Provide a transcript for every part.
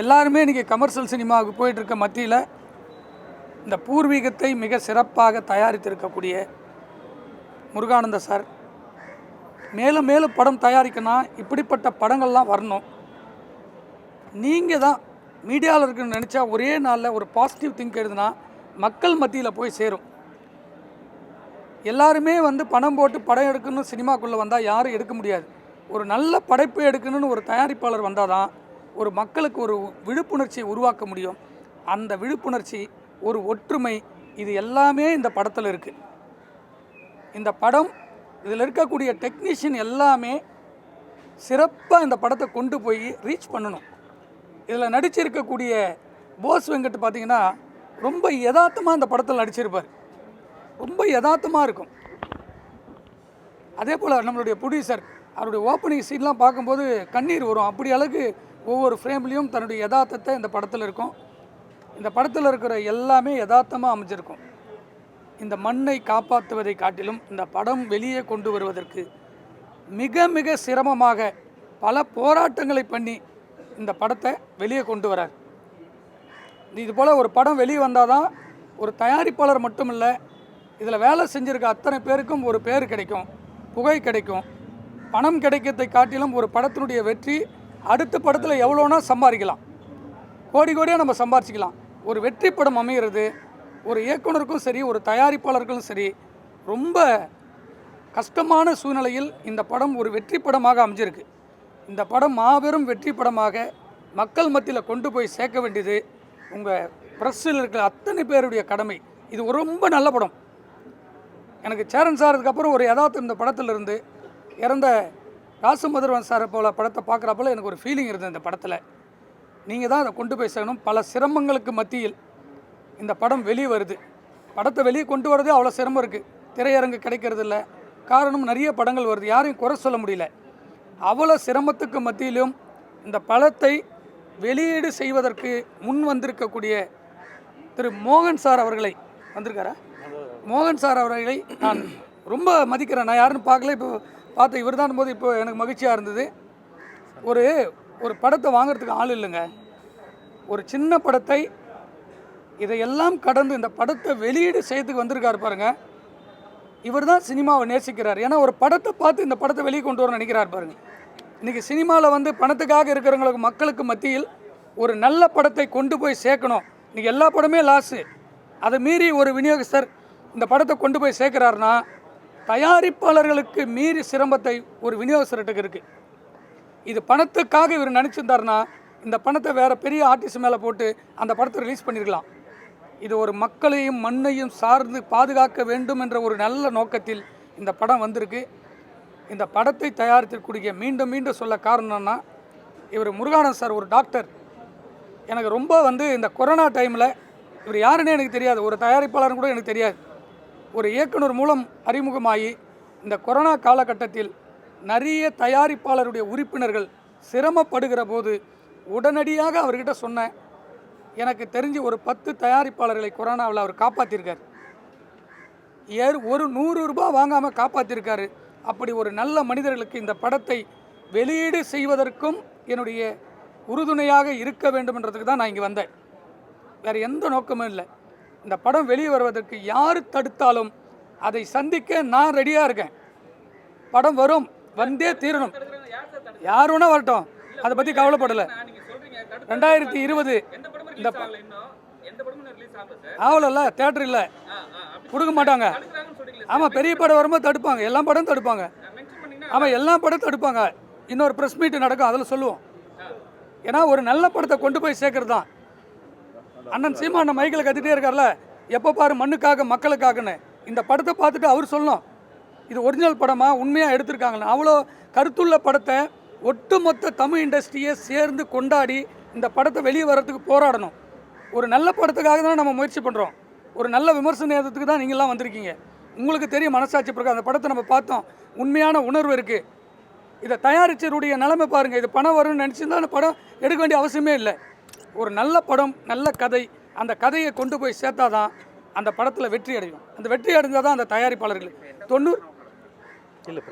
எல்லாருமே இன்றைக்கி கமர்ஷியல் சினிமாவுக்கு போயிட்டுருக்க மத்தியில் இந்த பூர்வீகத்தை மிக சிறப்பாக தயாரித்திருக்கக்கூடிய முருகானந்த சார் மேலும் மேலும் படம் தயாரிக்கணும், இப்படிப்பட்ட படங்கள்லாம் வரணும். நீங்கள் தான் மீடியாவில் இருக்குன்னு நினச்சா ஒரே நாளில் ஒரு பாசிட்டிவ் திங்க் எழுதுனா மக்கள் மத்தியில் போய் சேரும். எல்லாருமே பணம் போட்டு படம் எடுக்கணும்னு சினிமாக்குள்ளே வந்தால் யாரும் எடுக்க முடியாது. ஒரு நல்ல படைப்பு எடுக்கணும்னு ஒரு தயாரிப்பாளர் வந்தால் தான் ஒரு மக்களுக்கு ஒரு விழிப்புணர்ச்சியை உருவாக்க முடியும். அந்த விழிப்புணர்ச்சி, ஒரு ஒற்றுமை, இது எல்லாமே இந்த படத்தில் இருக்குது. இந்த படம், இதில் இருக்கக்கூடிய டெக்னீஷியன் எல்லாமே சிறப்பாக இந்த படத்தை கொண்டு போய் ரீச் பண்ணணும். இதில் நடிச்சிருக்கக்கூடிய போஸ் வெங்கட் பார்த்திங்கன்னா ரொம்ப யதார்த்தமாக இந்த படத்தில் நடிச்சிருப்பார். ரொம்ப யதார்த்தமாக இருக்கும். அதே போல் நம்மளுடைய ப்ரொடியூசர் அவருடைய ஓப்பனிங் சீன்லாம் பார்க்கும்போது கண்ணீர் வரும். அப்படி அளவுக்கு ஒவ்வொரு ஃப்ரேம்லேயும் தன்னுடைய யதார்த்தத்தை இந்த படத்தில் இருக்கும். இந்த படத்தில் இருக்கிற எல்லாமே யதார்த்தமாக அமைஞ்சிருக்கும். இந்த மண்ணை காப்பாற்றுவதை காட்டிலும் இந்த படம் வெளியே கொண்டு வருவதற்கு மிக மிக சிரமமாக பல போராட்டங்களை பண்ணி இந்த படத்தை வெளியே கொண்டு வரார். இது போல் ஒரு படம் வெளியே வந்தால் தான் ஒரு தயாரிப்பாளர் மட்டும் இல்லை, இதில் வேலை செஞ்சுருக்க அத்தனை பேருக்கும் ஒரு பேர் கிடைக்கும், புகை கிடைக்கும். பணம் கிடைக்கிறதை காட்டிலும் ஒரு படத்தினுடைய வெற்றி அடுத்த படத்தில் எவ்வளோனா சம்பாதிக்கலாம், கோடி கோடியாக நம்ம சம்பாதிச்சிக்கலாம். ஒரு வெற்றி படம் அமைகிறது ஒரு இயக்குனருக்கும் சரி, ஒரு தயாரிப்பாளருக்கும் சரி, ரொம்ப கஷ்டமான சூழ்நிலையில் இந்த படம் ஒரு வெற்றி படமாக அமைஞ்சிருக்கு. இந்த படம் மாபெரும் வெற்றி படமாக மக்கள் மத்தியில் கொண்டு போய் சேர்க்க வேண்டியது உங்கள் ப்ரெஸ்ஸில் இருக்கிற அத்தனை பேருடைய கடமை. இது ரொம்ப நல்ல படம். எனக்கு சேரன் சார் அதுக்கப்புறம் ஒரு யதார்த்தம் இந்த படத்திலிருந்து இறந்த ராசமதுரவன் சாரை போல் படத்தை பார்க்குறப்பல எனக்கு ஒரு ஃபீலிங் இருந்தது. இந்த படத்தில் நீங்கள் தான் அதை கொண்டு போய் சேர்க்கணும். பல சிரமங்களுக்கு மத்தியில் இந்த படம் வெளியே வருது. படத்தை வெளியே கொண்டு வரதே அவ்வளோ சிரமம் இருக்குது. திரையரங்கு கிடைக்கிறது இல்லை. காரணம், நிறைய படங்கள் வருது, யாரையும் குறை சொல்ல முடியல. அவ்வளோ சிரமத்துக்கு மத்தியிலும் இந்த படத்தை வெளியீடு செய்வதற்கு முன் வந்திருக்கக்கூடிய திரு மோகன் சார் அவர்களை வந்திருக்காரா மோகன் சார் அவர்களை நான் ரொம்ப மதிக்கிறேன். நான் யாருன்னு பார்க்கல, இப்போ பார்த்து இவர் தான் போது இப்போ எனக்கு மகிழ்ச்சியாக இருந்தது. ஒரு படத்தை வாங்கிறதுக்கு ஆள் இல்லைங்க. ஒரு சின்ன படத்தை இதையெல்லாம் கடந்து இந்த படத்தை வெளியீடு செய்யறதுக்கு வந்திருக்காரு பாருங்கள். இவர் தான் சினிமாவை நேசிக்கிறார். ஏன்னா ஒரு படத்தை பார்த்து இந்த படத்தை வெளியே கொண்டு வர நினைக்கிறார் பாருங்கள். இன்றைக்கி சினிமாவில் பணத்துக்காக இருக்கிறவங்களுக்கு மக்களுக்கு மத்தியில் ஒரு நல்ல படத்தை கொண்டு போய் சேர்க்கணும். இன்றைக்கி எல்லா படமே லாஸு. அதை மீறி ஒரு விநியோகஸ்தர் இந்த படத்தை கொண்டு போய் சேர்க்குறாருன்னா தயாரிப்பாளர்களுக்கு மீறி சிரமத்தை ஒரு விநியோகஸ்தர்கிட்ட இருக்குது. இது பணத்துக்காக இவர் நினச்சிருந்தாருன்னா இந்த பணத்தை வேறு பெரிய ஆர்டிஸ்ட் மேலே போட்டு அந்த படத்தை ரிலீஸ் பண்ணியிருக்கலாம். இது ஒரு மக்களையும் மண்ணையும் சார்ந்து பாதுகாக்க வேண்டும் என்ற ஒரு நல்ல நோக்கத்தில் இந்த படம் வந்திருக்கு. இந்த படத்தை தயாரித்திருக்கூடிய மீண்டும் மீண்டும் சொல்ல காரணம்னா, இவர் முருகானந்த் சார் ஒரு டாக்டர். எனக்கு ரொம்ப இந்த கொரோனா டைமில் இவர் யாருன்னே எனக்கு தெரியாது, ஒரு தயாரிப்பாளரும் கூட எனக்கு தெரியாது. ஒரு இயக்குனர் மூலம் அறிமுகமாகி இந்த கொரோனா காலகட்டத்தில் நிறைய தயாரிப்பாளருடைய உறுப்பினர்கள் சிரமப்படுகிற போது உடனடியாக அவர்கிட்ட சொன்னேன். எனக்கு தெரிஞ்சு ஒரு 10 தயாரிப்பாளர்களை கொரோனாவில் அவர் காப்பாற்றிருக்கார். ஒரு 100 ரூபாய் வாங்காமல் காப்பாற்றிருக்காரு. அப்படி ஒரு நல்ல மனிதர்களுக்கு இந்த படத்தை வெளியீடு செய்வதற்கும் என்னுடைய உறுதுணையாக இருக்க வேண்டும்ன்றதுக்கு தான் நான் இங்கே வந்தேன். வேறு எந்த நோக்கமும் இல்லை. இந்த படம் வெளியே வருவதற்கு யார் தடுத்தாலும் அதை சந்திக்க நான் ரெடியாக இருக்கேன். படம் வரும், வந்தே தீரணும். யார் வேணா வரட்டும், அதை பற்றி கவலைப்படலை. 2020 இந்த ஆவலல்ல, தேட்டர் இல்லை, கொடுக்க மாட்டாங்க. ஆமாம், பெரிய படம் வரும்போது தடுப்பாங்க, எல்லா படம் தடுப்பாங்க. ஆமாம், எல்லா படம் தடுப்பாங்க. இன்னொரு ப்ரெஸ் மீட்டு நடக்கும், அதில் சொல்லுவோம். ஏன்னா ஒரு நல்ல படத்தை கொண்டு போய் சேர்க்கறது தான். அண்ணன் சீமான் மைக்கில் கத்திட்டே இருக்கார்ல, எப்போ பாரு மண்ணுக்காக மக்களுக்காகன்னு. இந்த படத்தை பார்த்துட்டு அவர் சொல்லணும், இது ஒரிஜினல் படமாக உண்மையாக எடுத்திருக்காங்கன்னு. அவ்வளோ கருத்துள்ள படத்தை ஒட்டுமொத்த தமிழ் இண்டஸ்ட்ரியை சேர்ந்து கொண்டாடி இந்த படத்தை வெளியே வர்றதுக்கு போராடணும். ஒரு நல்ல படத்துக்காக தான் நம்ம முயற்சி பண்ணுறோம். ஒரு நல்ல விமர்சனத்துக்கு தான் நீங்கள்லாம் வந்திருக்கீங்க. உங்களுக்கு தெரியும், மனசாட்சி பிறகு அந்த படத்தை நம்ம பார்த்தோம், உண்மையான உணர்வு இருக்குது. இதை தயாரிச்சருடைய நிலைமை பாருங்கள். இது பணம் வரும்னு நினச்சிருந்தா அந்த படம் எடுக்க வேண்டிய அவசியமே இல்லை. ஒரு நல்ல படம், நல்ல கதை, அந்த கதையை கொண்டு போய் சேர்த்தா தான் அந்த படத்தில் வெற்றி அடையும். அந்த வெற்றி அடைந்தால் தான் அந்த தயாரிப்பாளர்கள் 90 இல்லை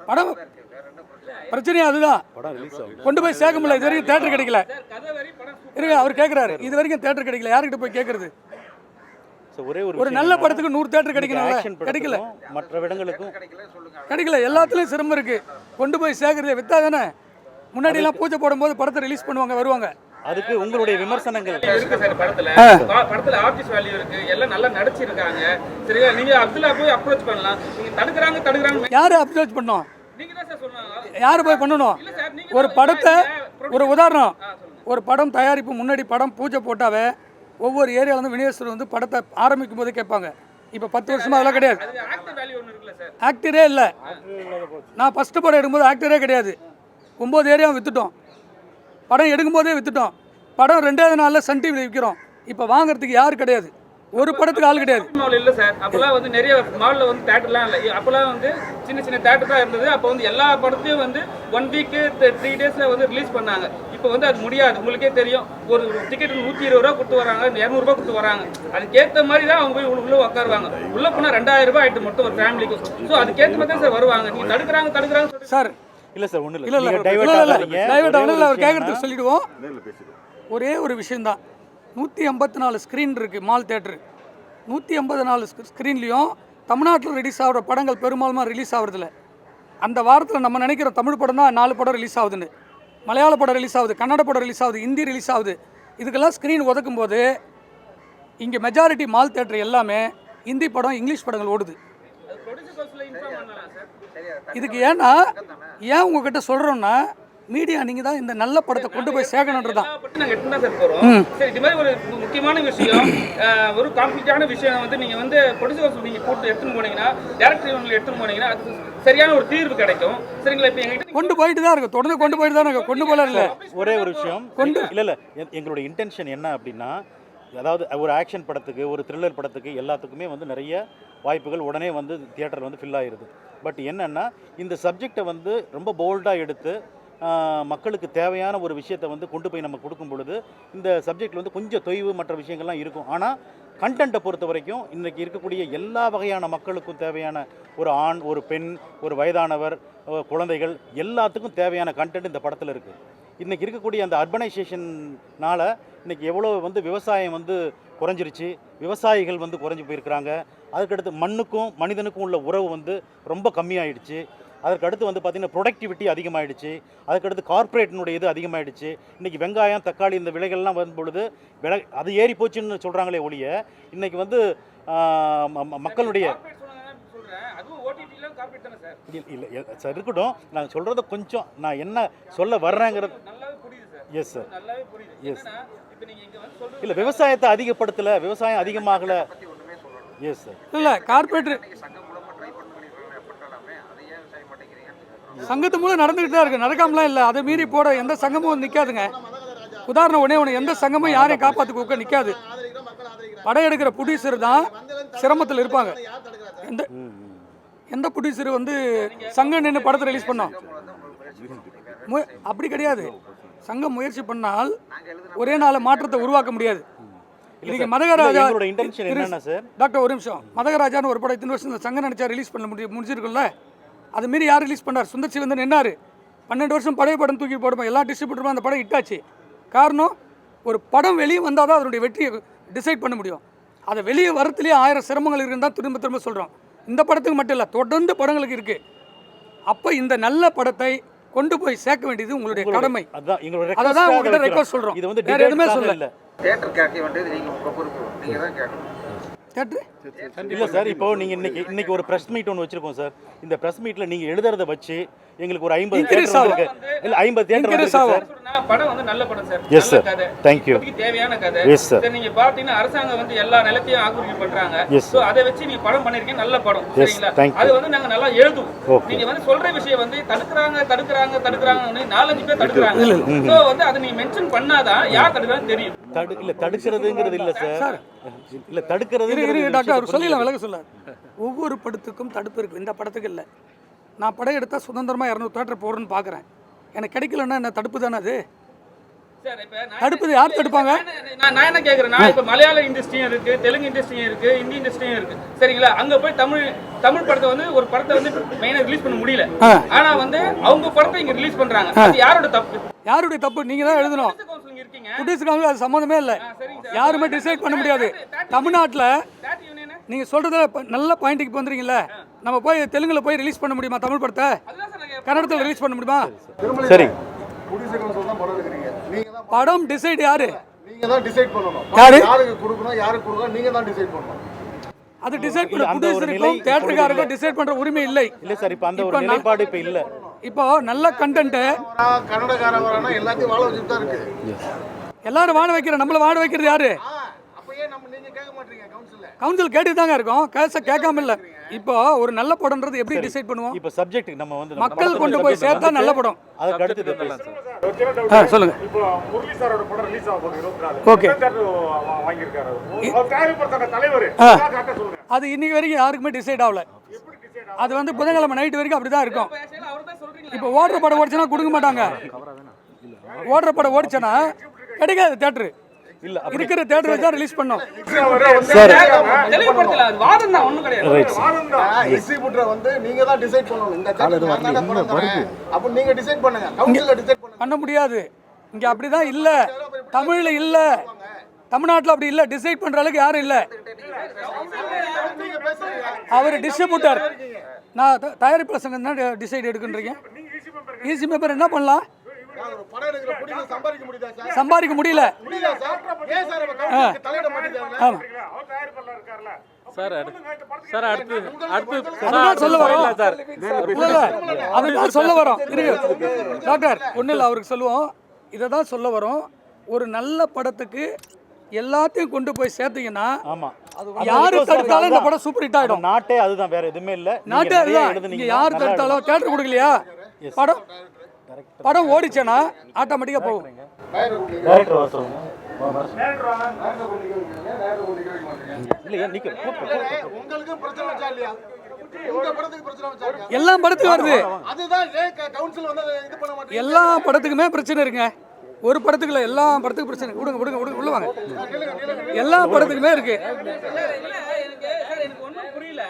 படம் பிரச்சனையே அதுதான். கொண்டு போய் சேர்க்க முடியல. இது வரைக்கும் தேட்டர் கிடைக்கல. இருங்க, அவர் கேட்குறாரு, இது வரைக்கும் தேட்டர் கிடைக்கல. யார்கிட்ட போய் கேட்கறது? ஒரு நல்ல படத்துக்கு 100 தேட்டர் கிடைக்கணும், கிடைக்கல. மற்ற இடங்களுக்கும் கிடைக்கல. எல்லாத்துலேயும் சிரமம் இருக்கு. கொண்டு போய் சேர்க்கறதே வித்தா தானே. முன்னாடியெல்லாம் பூஜை போடும்போது படத்தை ரிலீஸ் பண்ணுவாங்க, வருவாங்க. அதுக்கு உங்களுடைய விமர்சனங்கள் இருக்கு சார். படத்துல ஆர்டிஸ்ட் வேல்யூ இருக்கு, எல்லாம் நல்லா நடிச்சிருக்காங்க. சரியா, நீங்க அப்துல்லா போய் அப்ரோச் பண்ணலாம். நீங்க தடுக்குறாங்க. யாரு அப்ரோச் பண்ணோம்? நீங்க தான் சார் சொன்னாங்க. யாரு போய் பண்ணணும்? ஒரு படத்தை, ஒரு உதாரணம், ஒரு படம் தயாரிப்பு முன்னாடி படம் பூஜை போட்டாவே ஒவ்வொரு ஏரியாவிலேருந்து விநியோகஸ்தர் வந்து படத்தை ஆரம்பிக்கும் போது கேட்பாங்க. இப்போ 10 வருஷமா அதெல்லாம் கிடையாது. ஆக்டரே இல்லை. நான் ஃபஸ்ட்டு படம் எடுக்கும்போது ஆக்டரே கிடையாது. 9 ஏரியாவும் விற்றுட்டோம். படம் எடுக்கும்போதே விற்றுட்டோம். படம் 2வது நாளில் சன் டிவியில் விற்கிறோம். இப்போ வாங்குறதுக்கு யாரும் கிடையாது. ஒரு படத்துக்கு ஆள் கிடையாது. இல்லை சார், அப்போல்லாம் வந்து நிறைய மாலில் வந்து தேட்டர்லாம் இல்லை. அப்போல்லாம் வந்து சின்ன சின்ன தேட்டர் தான் இருந்தது. அப்போ வந்து எல்லா படத்தையும் வந்து 1 வீக்கு 3 டேஸில் வந்து ரிலீஸ் பண்ணாங்க. இப்போ வந்து அது முடியாது. உங்களுக்கே தெரியும், ஒரு டிக்கெட் 120 ரூபா கொடுத்து வராங்க, 200 ரூபா கொடுத்து வராங்க. அதுக்கேற்ற மாதிரி தான் அவங்க போய் உள்ளே உட்காருவாங்க. உள்ளே போனால் 2000 ரூபாய் ஆகிட்டு மட்டும் ஒரு ஃபேமிலிக்கு. ஸோ அதுக்கேற்ற மாதிரி தான் சார் வருவாங்க. நீங்கள் தடுக்கிறாங்க சார். இல்லை சார், ஒன்றும் இல்லை. அவர் கேட்கறதுக்கு சொல்லிடுவோம். ஒரே ஒரு விஷயந்தான். 184 ஸ்க்ரீன் இருக்குது மால் தேட்டரு. 184 ஸ்க்ரீன்லேயும் தமிழ்நாட்டில் ரிலீஸ் ஆகிற படங்கள் பெரும்பாலுமா ரிலீஸ் ஆகுறதில்ல. அந்த வாரத்தில் நம்ம நினைக்கிற தமிழ் படம் தான் 4 படம் ரிலீஸ் ஆகுதுன்னு. மலையாள படம் ரிலீஸ் ஆகுது, கன்னட படம் ரிலீஸ் ஆகுது, ஹிந்தி ரிலீஸ் ஆகுது. இதுக்கெல்லாம் ஸ்க்ரீன் ஒதுக்கும் போது இங்கே மெஜாரிட்டி மால் தேட்டர் எல்லாமே ஹிந்தி படம், இங்கிலீஷ் படங்கள் ஓடுது. இதுக்கு ஏன் உங்ககிட்ட சொல்கிறோன்னா, மீடியா நீங்கள் தான் இந்த நல்ல படத்தை கொண்டு போய் சேர்க்கணுன்றதான். நாங்கள் எடுத்து தான் சார் போகிறோம். சரி, இது மாதிரி ஒரு முக்கியமான விஷயம், ஒரு காம்ப்ளீட்டான விஷயம் வந்து நீங்கள் வந்து ப்ரொடியூசர்ஸ் நீங்கள் கூட்டு எடுத்துன்னு போனீங்கன்னா, டேரக்டர் இவங்களை எடுத்துன்னு போனீங்கன்னா அது சரியான ஒரு தீர்வு கிடைக்கும். சரிங்களா? இப்போ எங்ககிட்ட கொண்டு போயிட்டு தான் இருக்கு, தொடர்ந்து கொண்டு போயிட்டு தான் இருக்கு. கொண்டு போல இல்லை. ஒரே ஒரு விஷயம் இல்லை எங்களுடைய இன்டென்ஷன் என்ன அப்படின்னா, அதாவது ஒரு ஆக்ஷன் படத்துக்கு, ஒரு த்ரில்லர் படத்துக்கு எல்லாத்துக்குமே வந்து நிறைய வாய்ப்புகள் உடனே வந்து தியேட்டர் வந்து ஃபில் ஆகிருது. பட் என்னென்னா, இந்த சப்ஜெக்டை வந்து ரொம்ப போல்டாக எடுத்து மக்களுக்கு தேவையான ஒரு விஷயத்தை வந்து கொண்டு போய் நம்ம கொடுக்கும் பொழுது இந்த சப்ஜெக்டில் வந்து கொஞ்சம் தொய்வு மற்ற விஷயங்கள்லாம் இருக்கும். ஆனால் கண்டென்ட்டை பொறுத்த வரைக்கும் இன்றைக்கி இருக்கக்கூடிய எல்லா வகையான மக்களுக்கும் தேவையான ஒரு ஆண், ஒரு பெண், ஒரு வயதானவர், குழந்தைகள் எல்லாத்துக்கும் தேவையான கண்டென்ட் இந்த படத்தில் இருக்குது. இன்றைக்கி இருக்கக்கூடிய அந்த அர்பனைசேஷனால் இன்றைக்கி எவ்வளோ வந்து விவசாயம் வந்து குறைஞ்சிருச்சு, விவசாயிகள் வந்து குறைஞ்சி போயிருக்கிறாங்க. அதுக்கடுத்து மண்ணுக்கும் மனிதனுக்கும் உள்ள உறவு வந்து ரொம்ப கம்மியாயிடுச்சு. அதற்கடுத்து வந்து பார்த்திங்கன்னா ப்ரொடக்டிவிட்டி அதிகமாகிடுச்சு. அதுக்கடுத்து கார்ப்பரேட்டினுடைய இது அதிகமாகிடுச்சு. இன்றைக்கி வெங்காயம், தக்காளி இந்த விலைகள்லாம் வரும்பொழுது அது ஏறி போச்சுன்னு சொல்கிறாங்களே ஒழிய, இன்றைக்கி வந்து மக்களுடைய இல்லை சார் இருக்கட்டும். நான் சொல்கிறத கொஞ்சம் நான் என்ன சொல்ல வர்றேங்கிறது. Yes sir, S. இல்லை, விவசாயத்தை அதிகப்படுத்தலை, விவசாயம் அதிகமாகலை. Yes sir. இல்லை, கார்ப்பரேட் சங்கத்து மூலம் நடந்துகிட்டு தான் இருக்குது, நடக்காமலாம் இல்லை. அதை மீறி போட எந்த சங்கமும் நிற்காதுங்க. உதாரணம் ஒன்று, எந்த சங்கமும் யாரையும் காப்பாற்றுக்க நிற்காது. படம் எடுக்கிற ப்ரொடியூசர் தான் சிரமத்தில் இருப்பாங்க. எந்த ப்ரொடியூசர் வந்து சங்கம் நின்று படத்தை ரிலீஸ் பண்ணோம்? அப்படி கிடையாது. சங்கம் முயற்சி பண்ணால் ஒரே நாள் மாற்றத்தை உருவாக்க முடியாது. இன்னைக்கு மதகராஜா டாக்டர் ஒரு நிமிஷம், மதகராஜான்னு ஒரு படம் இத்தனை வருஷம் சங்கம் நினைச்சா ரிலீஸ் பண்ண முடிஞ்சிருக்குல்ல. அது மாரி யார் ரிலீஸ் பண்ணார்? சுந்தர் சி வந்து நின்னார். 12 வருஷம் பழைய படம் தூக்கி போடுமா, எல்லா டிஸ்ட்ரிபியூட்டரும் அந்த படம் இட்டாச்சு. காரணம், ஒரு படம் வெளியே வந்தால் தான் அதனுடைய வெற்றியை டிசைட் பண்ண முடியும். அதை வெளியே வரத்துலேயே 1000 சிரமங்கள் இருக்குன்னு தான் திரும்ப திரும்ப சொல்கிறோம். இந்த படத்துக்கு மட்டும் இல்லை, தொடர்ந்து படங்களுக்கு இருக்குது. அப்போ இந்த நல்ல படத்தை கொண்டு போய் சேர்க்க வேண்டியது உங்களுடைய கடமை. அதை தான் உங்கள்கிட்ட ரெக்வஸ்ட் சொல்கிறோம். இது வந்து வேறு எதுவுமே சொல்லலை. தியேட்டர் கேட்க வேண்டியது நீங்கள் உங்கள் பொறுப்பு, நீங்கள் தான் கேட்கணும். இல்லை சார், இப்போ நீங்கள் இன்னைக்கு ஒரு ப்ரெஸ் மீட் ஒன்று வச்சுருக்கோம் சார். இந்த ப்ரெஸ் மீட்டில் நீங்கள் எழுதுறதை வச்சு எங்களுக்கு ஒரு 50 தியேட்டர் இருக்கு. இல்லை, 50 தியேட்டர் இருக்கு சார். படம் வந்து நல்ல படம் sir. Yes sir, thank you. தேவையான கதை. Yes sir. நீங்கள் பார்த்தீங்கன்னா அரசாங்கம் வந்து எல்லா நிலத்தையும் ஆக்கிரமிப்பு பண்ணுறாங்க. ஸோ அதை வச்சு நீங்கள் படம் பண்ணியிருக்கீங்க, நல்ல படம். சரிங்களா? அது வந்து நாங்கள் நல்லா எழுதுவோம். நீங்கள் வந்து சொல்கிற விஷயம் வந்து தடுக்கிறாங்க 4-5 பேர் தடுக்கிறாங்க. ஸோ வந்து அதை நீங்கள் மென்ஷன் பண்ணாதான் யார் தடுக்கிறான்னு தெரியும். இல்லை, தடுக்கிறதுங்கிறது இல்லை சார். இல்லை, தடுக்கிறது டாக்டர் சொல்லலாம், விலக சொல்ல. ஒவ்வொரு படத்துக்கும் தடுப்பு இருக்குது. இந்த படத்துக்கு இல்லை. நான் படம் எடுத்தால் சுதந்திரமாக 200 தேட்டர் போடுறேன்னு பார்க்குறேன். எனக்கு கிடைக்கலன்னா என்ன தடுப்பு தானே அது? சார் இப்ப தடுப்பது யார் தடுப்பாங்க? நான் என்ன கேக்குறேன்னா, இப்ப மலையாள இண்டஸ்ட்ரியும் இருக்கு, தெலுங்கு இண்டஸ்ட்ரியும் இருக்கு, ஹிந்தி இண்டஸ்ட்ரியும் இருக்கு, சரிங்களா? அங்க போய் தமிழ் படத்தை வந்து ஒரு படத்தை வந்து மெயினா ரிலீஸ் பண்ண முடியல. ஆனா வந்து அவங்க படத்தை இங்க ரிலீஸ் பண்றாங்க. அது யாரோட தப்பு? யாருடைய தப்பு? நீங்க தான் எழுதணும். இருக்கீங்க புடிஸ் கவுன்சில் அது சம்மந்தமே இல்லை. யாருமே டிசைட் பண்ண முடியாது. தமிழ்நாட்டில் நீங்க சொல்றத நல்ல பாயிண்ட்டுக்கு வந்துறீங்கல்ல. நம்ம போய் தெலுங்குல போய் ரிலீஸ் பண்ண முடியுமா தமிழ் படத்தை? கன்னடத்தில் ரிலீஸ் பண்ண முடியுமா? சரி, படம் டிசைட் யாரு? நீங்க தான் டிசைட் பண்ணணும். யாரு யாருக்கு கொடுக்கணும், யாருக்கு கொடுக்கணும், நீங்க தான் டிசைட் பண்ணணும். அது டிசைட் பண்ண ப்ரொடியூசருக்கும் தியேட்டருக்காரருக்கும் டிசைட் பண்ற உரிமை இல்லை. இல்ல சார், இப்போ அந்த ஒரு நிலைப்பாடு இப்போ இல்ல. இப்போ நல்ல கண்டென்ட் கன்னடக்காரன் வரானா எல்லாத்தையும் வாழ வச்சுட்டு தான் இருக்கு. எல்லாரும் வாழ வைக்கிற, நம்மள வாழ வைக்கிறது யாரு? அப்பயே நீங்க கேட்க மாட்டீங்க கவுன்சில்ல. கவுன்சில் கேட்டு தாங்க இருக்கோம், கேட்காம இல்ல. இப்போ ஒரு நல்ல படம்ன்றது எப்படி டிசைட் பண்ணுவோம்? இப்போ சப்ஜெக்ட் நம்ம வந்து மக்கள் கொண்டு போய் சேர்த்தா நல்ல படம். அதுக்கு அடுத்து பேசலாம் சார். சொல்லுங்க. இப்போ முரளி சாரோட படம் ரிலீஸ் ஆக போகுது 24. ஓகே. வாங்கியிருக்காரு அவர் தயாரிப்பாளர் தலைவர். சொல்லுங்க. அது இன்னைக்கு வரைக்கும் யாருக்குமே டிசைட் ஆகல. அது வந்து புதன்கிழமை நைட் வரைக்கும் அப்படிதான் இருக்கும். இப்போ ஓடுற படம் ஓடிச்சுன்னா கொடுக்க மாட்டாங்க. ஓடுற படம் ஓடிச்சுன்னா கிடைக்காது தியேட்டர். இல்ல, இருக்கிற தியேட்டர் வச்சா ரிலீஸ் பண்ணோம். சார் தெளிவுபடுத்தல, அது வாதம் தான், ஒண்ணும் கிடையாது. டிஸ்ட்ரிபியூட்டர் வந்து நீங்க தான் டிசைட் பண்ணணும். இந்த அப்ப நீங்க டிசைட் பண்ணுங்க. கவுன்சில்ல டிசைட் பண்ணுங்க. பண்ண முடியாது. இங்க அப்படிதான் இல்ல. தமிழ்ல இல்ல. தமிழ்நாட்டில் அப்படி இல்ல. டிசைட் பண்ற அளவுக்கு யாரும் இல்ல. அவர் டிஸ்ட்ரிபியூட்டர். நான் தயாரிப்பாளர் சங்கம் தான் டிசைட் எடுக்குன்றீங்க. ஈசி மெம்பர் என்ன பண்ணலாம்? சம்பாதிக்க முடியல. அதுதான் சொல்ல வரோம். அதுதான் சொல்ல வரோம். டாக்டர் ஒன்றும் இல்லை, அவருக்கு சொல்லுவோம். இதை தான் சொல்ல வரோம். ஒரு நல்ல படத்துக்கு எல்லாத்தையும் கொண்டு போய் சேர்த்தீங்கன்னா யாரு தடுத்தாலும் இந்த படம் சூப்பர் ஹிட் ஆயிடும். நாட்டே அதுதான், வேற எதுவுமே இல்ல. நாட்டே அதுதான். இங்க யாரு தடுத்தாலும் தியேட்டர் கொடுக்கலையா, படம் ஓடிச்சேன்னா ஆட்டோமேட்டிக்கா போகும். எல்லா படத்துக்கும் வருது. எல்லா படத்துக்குமே பிரச்சனை இருக்குங்க. ஒரு படத்துக்குள்ள எல்லா படத்துக்கும் பிரச்சனை. விடுங்க உள்ள வாங்க. எல்லா படத்துக்குமே இருக்கு. எனக்கு ஒன்றும் புரியல.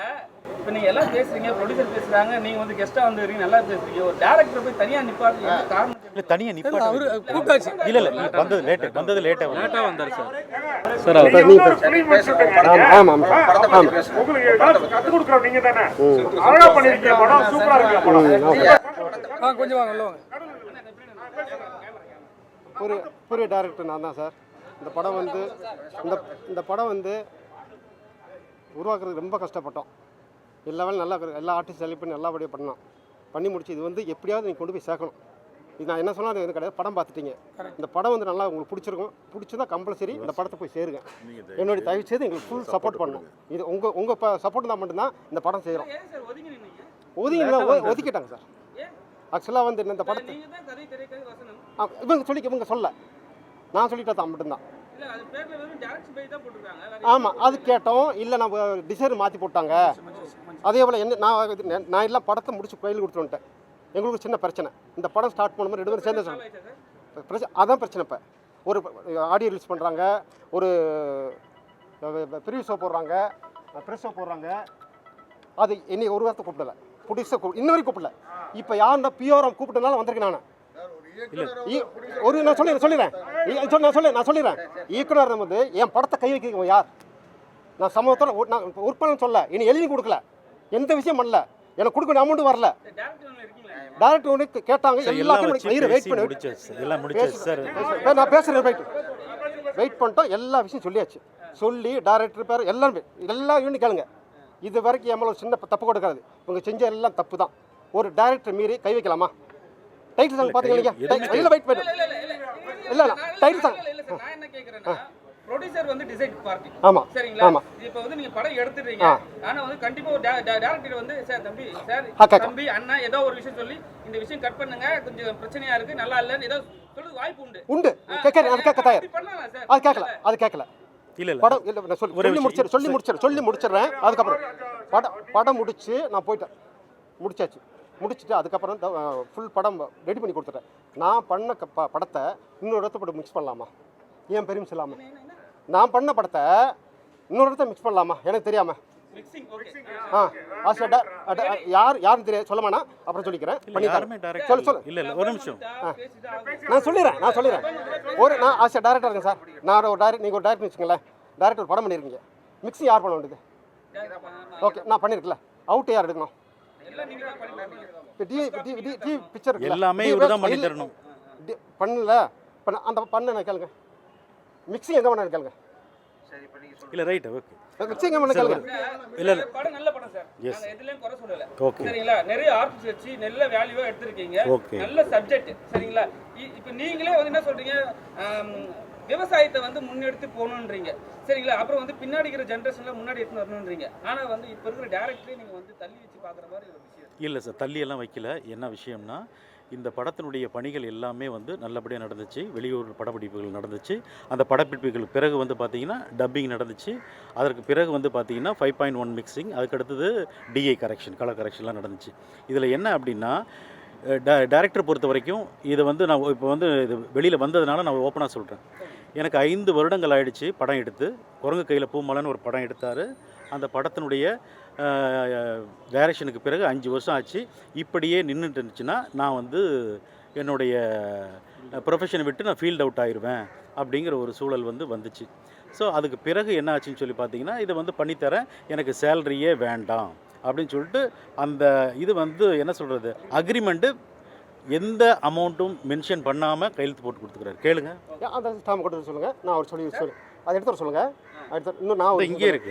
இப்போ நீங்கள் எல்லாம் பேசுறீங்க, ப்ரொடியூசர் பேசுறாங்க, நீங்க வந்து கெஸ்டா வந்து இருக்கீங்க, நல்லா பேசுறீங்க. ஒரு டேரக்டர் போய் தனியா நிப்பாட்டு காரணம் இல்ல, தனியா நிப்பாட்டு அவரு கூப்பிட்டாச்சு. இல்ல வந்தது லேட்டா வந்தாரு சார். சார் அவர் நீங்க பேசுறீங்க. ஆமா உங்களுக்கு கத்து கொடுக்குறோம் நீங்க தானே. அழகா பண்ணிருக்கீங்க, படம் சூப்பரா இருக்கு படம். கொஞ்சம் வாங்க உள்ள வாங்க. புரிய டைரக்டர் நான் தான் சார். இந்த படம் வந்து உருவாக்குறதுக்கு ரொம்ப கஷ்டப்பட்டோம். எல்லா ஆர்டிஸ்ட் செலக்ட் பண்ணி நல்லபடியாக பண்ணி முடிச்சு இது வந்து எப்படியாவது நீங்கள் கொண்டு போய் சேர்க்கணும். இது நான் என்ன சொன்னால் அது வந்து கிடையாது. படம் பார்த்துட்டீங்க. இந்த படம் வந்து நல்லா உங்களுக்கு பிடிச்சிருந்தா கம்பல்சரி இந்த படத்தை போய் சேருங்க. என்னுடைய தயவு செய்து எங்களுக்கு ஃபுல் சப்போர்ட் பண்ணணும். இது உங்கள் சப்போர்ட் தான் மட்டும்தான் இந்த படம் செய்கிறோம். ஒதுக்கிட்டாங்க சார். ஆக்சுவலாக வந்து இந்த படத்தை இவங்க சொல்ல நான் சொல்லிட்டா தான் மட்டும்தான். ஆமாம், அது கேட்டோம். இல்லை நம்ம டிசைன் மாற்றி போட்டாங்க. அதே போல் நான் எல்லாம் படத்தை முடிச்சு கோயில் கொடுத்துட்டு வந்துட்டேன். எங்களுக்கு சின்ன பிரச்சனை. இந்த படம் ஸ்டார்ட் பண்ணும்போது 2 பேரும் சேர்ந்து பிரச்சனை. அதான் பிரச்சனை. இப்போ ஒரு ஆடியோ ரிலீஸ் பண்ணுறாங்க, ஒரு ப்ரிவியூ ஷோ போடுறாங்க, ப்ரெஸ் ஷோ போடுறாங்க. அது என்னை ஒரு வாரத்தை கூப்பிடலை. புடிச இன்ன வரைக்கும் கூப்பிடல. இப்போ யாருன்னா பிஆர்எம் கூப்பிட்டனால வந்திருக்கேன் நான். நான் சொல்லிடுறேன். இயக்குனர் வந்து என் படத்தை கை வைக்க யார்? நான் சமூகத்தோட நான் உற்பத்தி சொல்ல, இனி எழுதி கொடுக்கல, எந்த விஷயம் பண்ணல, எனக்கு கொடுக்க அமௌண்ட் வரல. டைரக்டர் ஒன்று கேட்டாங்க. எல்லாத்தையும் வெயிட் பண்ணி நான் பேசுகிறேன். வெயிட் பண்ணிட்டோம். எல்லா விஷயம் சொல்லியாச்சு. சொல்லி டைரக்டர் பேர் எல்லா யூனிட் கேளுங்க. இது வரைக்கும் எம்மளோ சின்ன தப்பு கொடுக்காது. இவங்க செஞ்ச எல்லாம் தப்பு தான். ஒரு டைரக்டர் மீறி கை வைக்கலாமா? டைட்டில் சாங் பாத்தீங்களா? இல்ல வெயிட் பண்ணு. இல்ல டைட்டில் சாங் நான் என்ன கேக்குறேன்னா, ப்ரொடியூசர் வந்து டிசைட் பார்ட்டி. ஆமா சரிங்களா? இப்போ வந்து நீங்க படம் எடுத்துறீங்க. ஆனா வந்து கண்டிப்பா ஒரு டைரக்டர் வந்து சார் தம்பி அண்ணா ஏதோ ஒரு விஷயம் சொல்லி இந்த விஷயம் கட் பண்ணுங்க, கொஞ்சம் பிரச்சனையா இருக்கு, நல்லா இல்லன்னு ஏதோ சொல்றது வாய்ப்பு உண்டு. கேட்க அது கேட்க தயார். பண்ணலாம் சார். அது கேட்கல. இல்ல படம் இல்ல சொல்லி முடிச்சிடுறேன். அதுக்கப்புறம் படம் முடிச்சு நான் போயிட்டேன். முடிச்சாச்சு. முடிச்சுட்டு அதுக்கப்புறம் ஃபுல் படம் ரெடி பண்ணி கொடுத்துட்டேன். நான் பண்ண படத்தை இன்னொரு இடத்த போட்டு மிக்ஸ் பண்ணலாமா? ஏன் பெருமிஸ் இல்லாமல் நான் பண்ண படத்தை இன்னொரு இடத்த மிக்ஸ் பண்ணலாமா எனக்கு தெரியாமல்? யாருன்னு தெரியாது சொல்லமாண்ணா, அப்புறம் சொல்லிக்கிறேன். இல்லை ஒரு நிமிஷம் நான் சொல்லிடுறேன். நான் ஆஸ் எ டேரக்டர் இருக்கேன் சார். நான் ஒரு நீங்கள் ஒரு டேரக்டர் வச்சுக்கங்களேன், டேரக்டர் படம் பண்ணியிருக்கீங்க, மிக்ஸிங் யார் பண்ண வேண்டியது? ஓகே, நான் பண்ணியிருக்கல, அவுட் யார் எடுக்கணும்? பிக்சர் எல்லாமே இவர்தான் பண்ணி தரணும். பண்ணல அந்த பண்ண கேளுங்க, மிக்ஸிங் எங்கே பண்ண கேளுங்க. இல்லை ரைட், ஓகே. மிக்ஸிங் எங்கே பண்ண கேளுங்க. இல்லை படம் நல்ல படம் சார். எஸ், நான் எதுலயும் குறை சொல்லல. ஓகே. சரிங்களா, நிறைய ஆர்டிஸ்ட் வச்சு நல்ல வேல்யூவா எடுத்திருக்கீங்க. ஓகே. நல்ல சப்ஜெக்ட். சரிங்களா, இப்போ நீங்களே வந்து என்ன சொல்றீங்க, விவசாயத்தை வந்து முன்னெடுத்து போகணுன்றீங்க. சரிங்களா, அப்புறம் வந்து பின்னாடி இருக்கிற ஜென்ரேஷன்ல முன்னாடி எடுத்து வரணுன்றீங்க. ஆனா வந்து இப்போ இருக்கிற டேரக்டரே நீங்க வந்து தள்ளி வச்சு பார்க்குற மாதிரி ஒரு விஷயம். இல்லை சார், தள்ளியெல்லாம் வைக்கல. என்ன விஷயம்னா, இந்த படத்தினுடைய பணிகள் எல்லாமே வந்து நல்லபடியாக நடந்துச்சு. வெளியூர் படப்பிடிப்புகள் நடந்துச்சு. அந்த படப்பிடிப்புகளுக்கு பிறகு வந்து பார்த்திங்கன்னா டப்பிங் நடந்துச்சு. அதற்கு பிறகு வந்து பார்த்திங்கன்னா 5.1 மிக்சிங், அதுக்கடுத்தது டிஐ கரெக்ஷன், கலர் கரெக்ஷன்லாம் நடந்துச்சு. இதில் என்ன அப்படின்னா, டைரக்டர் பொறுத்த வரைக்கும் இதை வந்து நான் இப்போ வந்து இது வெளியில் வந்ததுனால நான் ஓப்பனாக சொல்கிறேன். எனக்கு 5 வருடங்கள் ஆயிடுச்சு படம் எடுத்து. குரங்கு கையில் பூமலைன்னு ஒரு படம் எடுத்தார். அந்த படத்தினுடைய டைரக்ஷனுக்கு பிறகு 5 வருஷம் ஆச்சு. இப்படியே நின்றுட்டு இருந்துச்சுன்னா நான் வந்து என்னுடைய ப்ரொஃபஷனை விட்டு நான் ஃபீல்ட் அவுட் ஆயிடுவேன் அப்படிங்கிற ஒரு சூழல் வந்து வந்துச்சு. ஸோ அதுக்கு பிறகு என்ன ஆச்சுன்னு சொல்லி பார்த்தீங்கன்னா, இதை வந்து பண்ணித்தரேன், எனக்கு சேலரியே வேண்டாம் அப்படின்னு சொல்லிட்டு அந்த இது வந்து என்ன சொல்கிறது, அக்ரிமெண்ட்டு எந்த அமௌண்ட்டும் மென்ஷன் பண்ணாமல் கையெழுத்து போட்டு கொடுத்துக்கிறாரு. கேளுங்க, அந்த ஸ்டாம்ப் கொண்டு சொல்லுங்கள், நான் அவர் சொல்லி அதை எடுத்து வர சொல்லுங்கள். இன்னும் நான் இங்கே இருக்கு.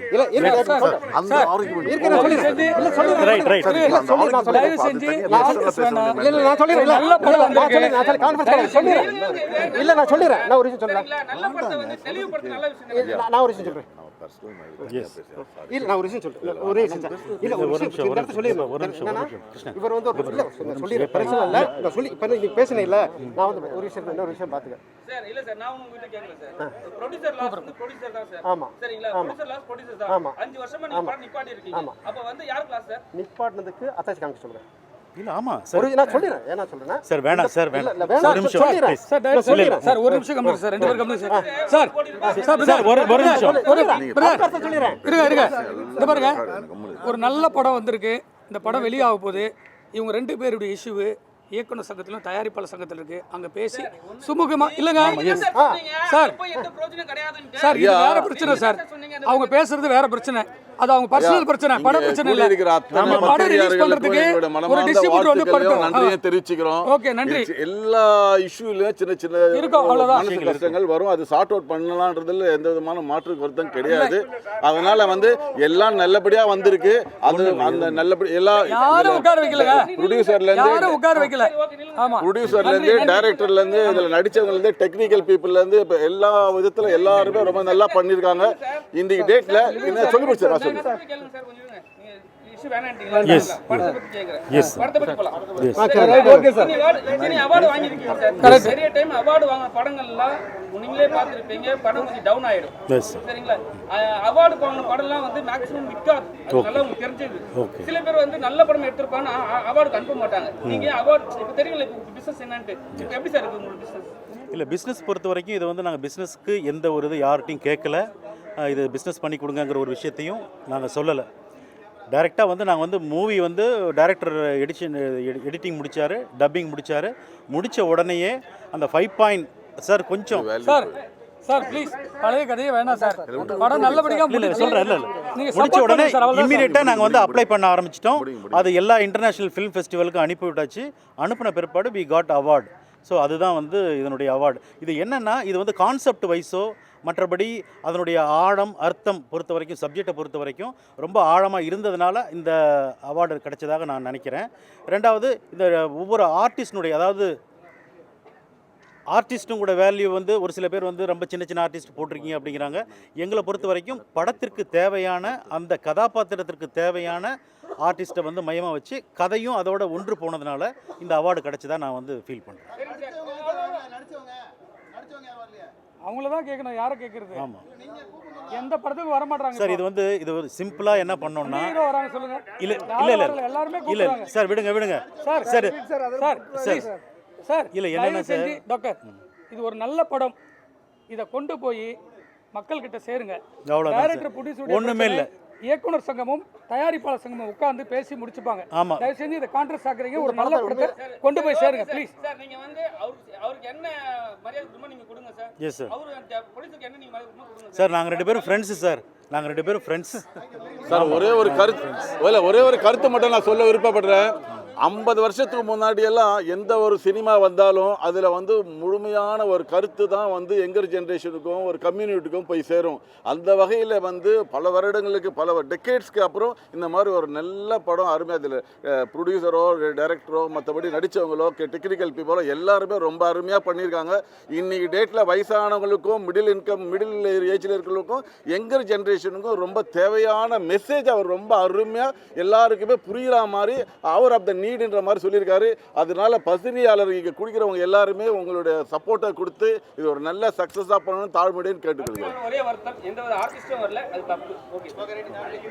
இவர் வந்து பிரச்சனை இல்லை சொல்லி இப்போ நீங்கள் பேசினே இல்லை. நான் வந்து ஒரு விஷயம் இன்னொரு விஷயம் பார்த்துக்கேன். நிப்பாட்டினதுக்கு அத்தாச்சி காமிக்க சொல்லுங்க. இல்லை ஆமாம் சார், நான் சொல்லிடுறேன். ஏன்னா சொல்றேன் சார், வேணாம் சார், வேணாம் சார், ஒரு நிமிஷம் சார், 2 பேர் கம்பெனி சார். சார் ஒரு நிமிஷம் சொல்லிடுறேன். இருங்க இந்த பாருங்க, ஒரு நல்ல படம் வந்திருக்கு. இந்த படம் வெளியாக போகுது. இவங்க 2 பேருடைய இஷ்யூ இயக்குனர் சங்கத்திலும் தயாரிப்பாளர் சங்கத்தில் இருக்கு. அங்க பேசி சுமூகமா இல்லைங்க சார். சார் இது வேற பிரச்சனை சார். அவங்க பேசுறது வேற பிரச்சனை. அது அவங்க பர்சனல் பிரச்சனை, பட பிரச்சனை இல்ல. படம் ரிலீஸ் பண்றதுக்கு ஒரு டிஸ்ட்ரிபியூட்டர் வந்து நன்றியை தெரிவிச்சுக்கிறோம். ஓகே, நன்றி. எல்லா இஷ்யூலயும் சின்ன சின்ன இருக்கும், அவ்வளவுதான். கஷ்டங்கள் வரும். அது சார்ட் அவுட் பண்ணலாம்ன்றதுல எந்த விதமான மாற்று கருத்தும் கிடையாது. அதனால வந்து எல்லாம் நல்லபடியா வந்திருக்கு. அது அந்த நல்லபடி எல்லா யாரும் உட்கார வைக்கலங்க. ப்ரொடியூசர்ல யாரும் உட்கார வைக்கல. ஆமா, ப்ரொடியூசர்ல இருந்து டைரக்டர்ல இருந்து இதுல நடிச்சவங்கல இருந்து டெக்னிக்கல் பீப்புள்ல இருந்து இப்ப எல்லா விதத்துல எல்லாருமே ரொம்ப நல்லா பண்ணிருக்காங்க. இந்த டேட்ல என்ன சொல்லி முடிச்சாரு நீங்களே பார்த்துருப்பீங்க. படம் கொஞ்சம் டவுன் ஆயிடும். சரிங்களா, அவார்டு போன படம்லாம் வந்து மேக்ஸிமம் விற்காது. நல்லா உங்களுக்கு தெரிஞ்சது. சில பேர் வந்து நல்ல படம் எடுத்திருப்பாங்க, அவார்டுக்கு அனுப்ப மாட்டாங்க. நீங்க அவார்டு இப்போ தெரியல, இப்போ பிசினஸ் என்னன்ட்டு எப்படி சார் இருக்கு உங்களுக்கு பிசினஸ்? இல்லை, பிஸ்னஸ் பொறுத்த வரைக்கும் இது வந்து நாங்கள் பிஸ்னஸ்க்கு எந்த ஒரு இது யார்கிட்டையும் கேட்கல. இது பிஸ்னஸ் பண்ணி கொடுங்கங்கிற ஒரு விஷயத்தையும் நாங்கள் சொல்லலை. டைரெக்டாக வந்து நாங்கள் வந்து மூவி வந்து டைரக்டர் எடிட்டிங் முடித்தார், டப்பிங் முடித்தார். முடித்த உடனேயே அந்த 5 சார் கொஞ்சம் சார் ப்ளீஸ் பழைய கதையே வேணாம் சார். படம் நல்லபடியாக சொல்கிறேன். இல்லை நீங்கள் முடிச்ச உடனே இம்மீடியட்டாக நாங்கள் வந்து அப்ளை பண்ண ஆரம்பிச்சிட்டோம். அது எல்லா இன்டர்நேஷ்னல் ஃபிலிம் ஃபெஸ்டிவலுக்கும் அனுப்பி விட்டாச்சு. அனுப்பின பிற்பாடு வி காட் அவார்டு. ஸோ அதுதான் வந்து இதனுடைய அவார்டு. இது என்னென்னா, இது வந்து கான்செப்ட் வைஸோ மற்றபடி அதனுடைய ஆழம் அர்த்தம் பொறுத்த வரைக்கும், சப்ஜெக்டை பொறுத்த வரைக்கும் ரொம்ப ஆழமாக இருந்ததுனால இந்த அவார்டு கிடைச்சதாக நான் நினைக்கிறேன். ரெண்டாவது, இந்த ஒவ்வொரு ஆர்டிஸ்டினுடைய, அதாவது ஆர்டிஸ்ட்டும் கூட வேல்யூ வந்து ஒரு சில பேர் வந்து ரொம்ப சின்ன சின்ன ஆர்டிஸ்ட் போட்டிருக்கீங்க அப்படிங்கிறாங்க. எங்களை பொறுத்த வரைக்கும் படத்திற்கு தேவையான அந்த கதாபாத்திரத்திற்கு தேவையான ஆர்டிஸ்ட்டை வந்து மையமாக வச்சு கதையும் அதோட ஒன்று போனதுனால இந்த அவார்டு கிடைச்சதா நான் வந்து ஃபீல் பண்ணுறேன். அவங்கள தான் கேட்கணும், யாரை கேட்கறது? ஆமாம் எந்த படத்துக்கு வர மாட்டாங்க சார். இது ஒரு சிம்பிளாக என்ன பண்ணோம்னா ஹீரோ வராங்க சொல்லுங்க. இல்லை யாரும் இல்லை வரல, எல்லாருமே இல்லை கூப்பிடுறாங்க. சார், விடுங்க சார் சார் சார் சார் இல்ல, என்னன்னா தயவு செஞ்சு டாக்டர், இது ஒரு நல்ல படம், இதை கொண்டு போய் மக்கள் கிட்ட சேருங்க. அவ்வளோதான் டைரக்டர் சார். ப்ரொடியூசர் ஒண்ணுமே இல்ல. இயக்குனர் சங்கமும் தயாரிப்பாளர் சங்கமும் உட்கார்ந்து பேசி முடிச்சுப்பாங்க. ஆமா. தயவு செஞ்சு இதை கான்ட்ராஸ்ட் ஆக்குறீங்க. ஒரு நல்ல படத்தை கொண்டு போய் சேருங்க ப்ளீஸ். சார் நீங்க வந்து அவருக்கு என்ன மரியாதை கொடுமோ நீங்க கொடுங்க சார். Yes sir. அவரு போலீஸ்க்கு என்ன நீங்க மரியாதை கொடுங்க சார். சார் நாங்கள் 2 பேரும் ஃப்ரெண்ட்ஸு சார். நாங்கள் 2 பேரும் ஃப்ரெண்ட்ஸ் சார். ஒரே ஒரு கருத்து மட்டும் நான் சொல்ல விருப்பப்படுறேன். 50 வருஷத்துக்கு முன்னாடி எல்லாம் எந்த ஒரு சினிமா வந்தாலும் அதில் வந்து முழுமையான ஒரு கருத்து தான் வந்து யங்கர் ஜென்ரேஷனுக்கும் ஒரு கம்யூனிட்டிக்கும் போய் சேரும். அந்த வகையில் வந்து பல வருடங்களுக்கு பல டெக்கேட்ஸ்க்கு அப்புறம் இந்த மாதிரி ஒரு நல்ல படம் அருமையாக அதில் ப்ரொடியூசரோ டைரக்டரோ மற்றபடி நடித்தவங்களோ டெக்னிக்கல் பீப்புளோ எல்லாருமே ரொம்ப அருமையாக பண்ணியிருக்காங்க. இன்றைக்கி டேட்டில் வயசானவங்களுக்கும் மிடில் ஏஜில் இருக்கிறவங்களுக்கும் யங்கர் ஜென்ரேஷனுக்கும் ரொம்ப தேவையான மெசேஜ் அவர் ரொம்ப அருமையாக எல்லாருக்குமே புரிகிற மாதிரி அவர் ஆஃப் த நீடுன்ற மாதிரி சொல்லியிருக்காரு. அதனால பத்திரிகையாளர் இங்கே குடிக்கிறவங்க எல்லாருமே உங்களுடைய சப்போர்ட்டை கொடுத்து இது ஒரு நல்ல சக்ஸஸாக பண்ணணும்னு தாழ்மையுடன் கேட்டுக்கொள்கிறேன். ஒரே வருத்தம், எந்த ஒரு ஆர்டிஸ்டும் வரல, அது தப்பு. ஓகே.